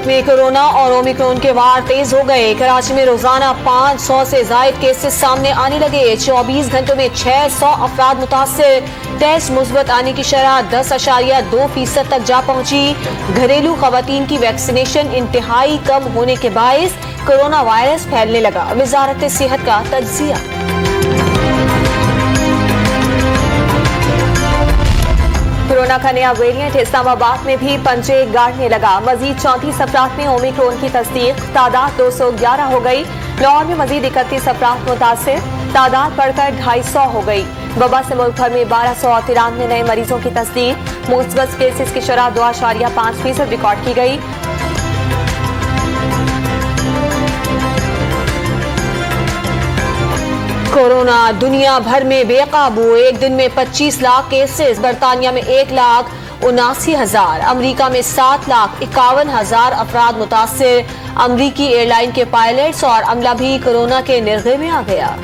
में कोरोना और ओमिक्रॉन के वार तेज हो गए। कराची में रोजाना 500 से जायद केसेस सामने आने लगे। 24 घंटों में 600 अफराद मुतासिर। टेस्ट मुस्बत आने की शरह 10.2% तक जा पहुंची। घरेलू खवातीन की वैक्सीनेशन इंतहाई कम होने के बायस कोरोना वायरस फैलने लगा। वजारत सेहत का तज्जिया। कोरोना का नया वेरिएंट इस्लामाबाद में भी पंजे गाड़ने लगा। मजीद 34 अफराद में ओमिक्रॉन की तस्दीक। तादाद 211 हो गई। लाहौर में मजीद 31 अफराद मुतासिर। तादाद बढ़कर 250 हो गई। वबा से मुल्क भर में 1293 नए मरीजों की तस्दीक। मुस्बत केसेस की शरह 2.5% रिकॉर्ड की गई। कोरोना दुनिया भर में बेकाबू। एक दिन में 25 लाख केसेस। बरतानिया में 1,79,000। अमरीका में 7,51,000 अफराद मुतासिर। अमरीकी एयरलाइन के पायलट्स और अमला भी कोरोना के निर्गे में आ गया।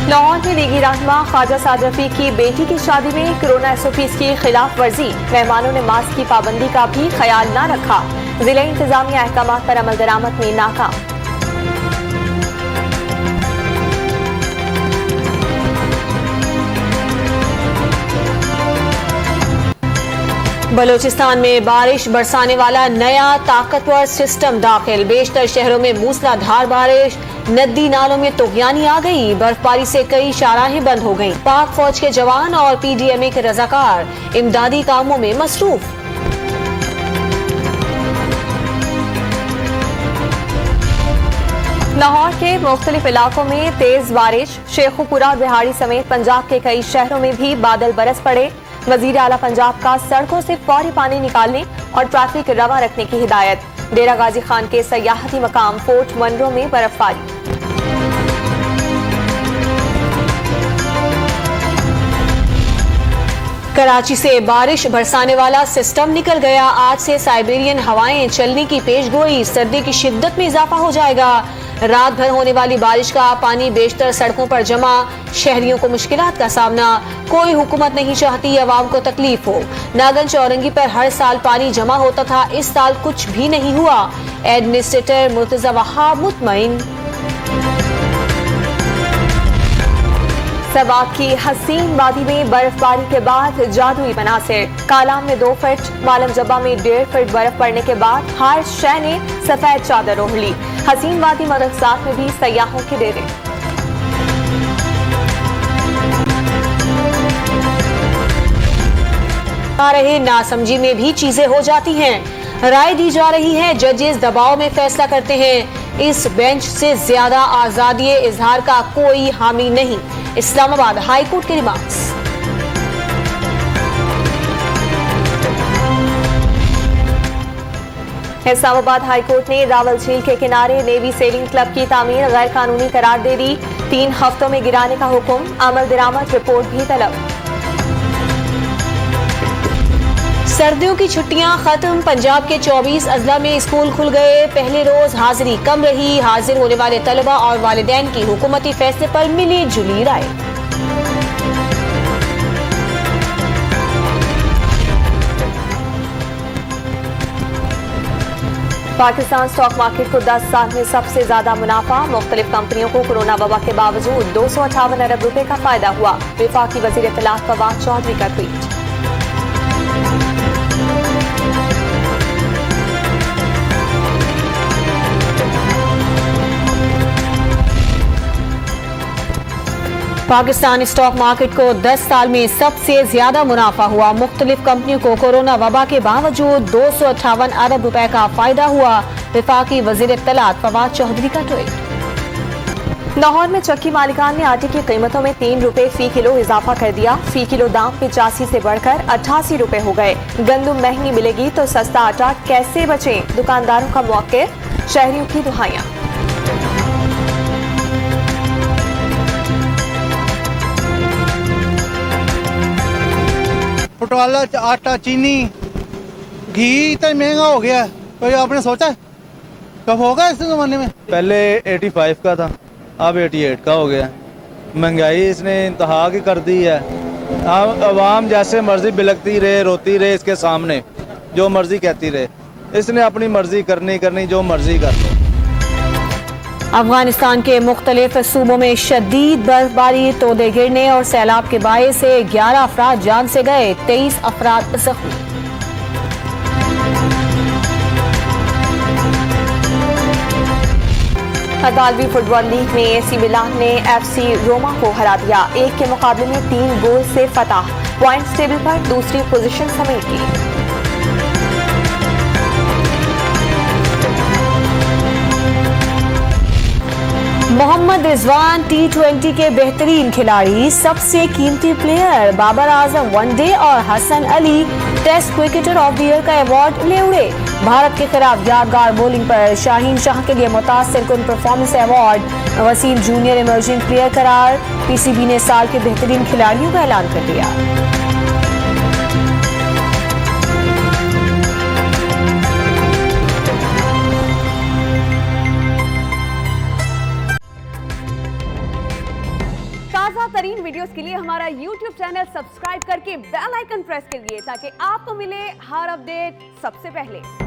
लाहौर में लीगी रहनुमा ख्वाजा साद रफी की बेटी की शादी में कोरोना SOPs की खिलाफ वर्जी। मेहमानों ने मास्क की पाबंदी का भी ख्याल न रखा। जिला इंतजामिया अहकामात पर अमल दरामद में नाकाम। बलूचिस्तान में बारिश बरसाने वाला नया ताकतवर सिस्टम दाखिल। बेशतर शहरों में मूसलाधार बारिश। नदी नालों में तुगयानी आ गई। बर्फबारी से कई शाहराहें बंद हो गईं। पाक फौज के जवान और PDMA के रजाकार इमदादी कामों में मसरूफ। लाहौर के मुख्तलिफ इलाकों में तेज बारिश। शेखुपुरा और बिहाड़ी समेत पंजाब के कई शहरों में भी बादल बरस पड़े। वजीर आला पंजाब का सड़कों से फौरी पानी निकालने और ट्रैफिक रवा रखने की हिदायत। डेरा गाजी खान के सयाहती मकाम फोर्ट मनरो में बर्फबारी। कराची से बारिश बरसाने वाला सिस्टम निकल गया। आज से साइबेरियन हवाएं चलने की पेशगोई। सर्दी की शिद्दत में इजाफा हो जाएगा। रात भर होने वाली बारिश का पानी बेशतर सड़कों पर जमा। शहरियों को मुश्किलात का सामना। कोई हुकूमत नहीं चाहती अवाम को तकलीफ हो। नागन चौरंगी पर हर साल पानी जमा होता था। इस साल कुछ भी नहीं हुआ। एडमिनिस्ट्रेटर मुर्तजा वहाब मुतमईन। सबाब की हसीन वादी में बर्फबारी के बाद जादुई मनासिर। कालाम में 2 फीट, मालम जब्बा में 1.5 फीट बर्फ पड़ने के बाद हर शहर ने सफेद चादर ओढ़ ली। हसीन वादी मदरसात में भी सयाहों के डेरे। आ रहे नासमझी में भी चीजें हो जाती हैं। राय दी जा रही है, जजेस दबाव में फैसला करते हैं। इस बेंच से ज्यादा आजादी इजहार का कोई हामी नहीं। इस्लामाबाद हाई कोर्ट के रिमार्क्स। इस्लामाबाद हाई कोर्ट ने रावल झील के किनारे नेवी सेलिंग क्लब की तामीर गैर कानूनी करार दे दी। 3 हफ्तों में गिराने का हुक्म। अमल दरामद रिपोर्ट भी तलब। सर्दियों की छुट्टियां खत्म। पंजाब के 24 अजला में स्कूल खुल गए। पहले रोज हाजिरी कम रही। हाजिर होने वाले तलबा और वालिदैन की हुकूमती फैसले पर मिली जुली राय। पाकिस्तान स्टॉक मार्केट को 10 साल में सबसे ज्यादा मुनाफा। मुख्तलिफ कंपनियों को कोरोना वबा के बावजूद 258 अरब रुपए का फायदा हुआ। वफाकी वजीर इत्तलात फवाद चौधरी का ट्वीट। पाकिस्तान स्टॉक मार्केट को 10 साल में सबसे ज्यादा मुनाफा हुआ। मुख्तलिफ कंपनियों को कोरोना वबा के बावजूद 258 अरब रुपए का फायदा हुआ। वफाकी वजीर इत्तलात फवाद चौधरी का ट्वीट। लाहौर में चक्की मालिकान ने आटे की कीमतों में 3 रुपए फी किलो इजाफा कर दिया। फी किलो दाम 85 से बढ़कर 88 रुपए हो गए। गंदम महंगी मिलेगी तो सस्ता आटा कैसे बचें? दुकानदारों का मौके, शहरियों की दुहाइयां। वाला आटा, चीनी, घी इतना महंगा हो गया। कोई आपने सोचा कब होगा इस जमाने में? पहले 85 का था, अब 88 का हो गया। महंगाई इसने इंतहा की कर दी है। आवाम जैसे मर्जी बिलकती रहे, रोती रहे, इसके सामने जो मर्जी कहती रहे, इसने अपनी मर्जी करनी जो मर्जी कर लो। अफगानिस्तान के मुख्तलिफ सूबों में शदीद बर्फबारी, तोदे गिरने और सैलाब के बायस से 11 अफराद जान से गए, 23 अफराद जख्मी। अतालवी फुटबॉल लीग में एसी मिलान ने एफसी रोमा को हरा दिया। 1 के मुकाबले में 3 गोल से फतह, पॉइंट्स टेबल पर दूसरी पोजीशन समेटी। मोहम्मद रिजवान T20 के बेहतरीन खिलाड़ी, सबसे कीमती प्लेयर बाबर आजम वनडे और Hasan Ali test cricketer of the year का अवार्ड ले उड़े। भारत के खिलाफ यादगार बॉलिंग पर शाहीन शाह के लिए मुतासिर कुन performance award, Wasim junior emerging player करार। पीसीबी ने साल के बेहतरीन खिलाड़ियों का ऐलान कर दिया। ताज़ा तरीन वीडियोस के लिए हमारा YouTube चैनल सब्सक्राइब करके बेल आइकन प्रेस करिए ताकि आपको मिले हर अपडेट सबसे पहले।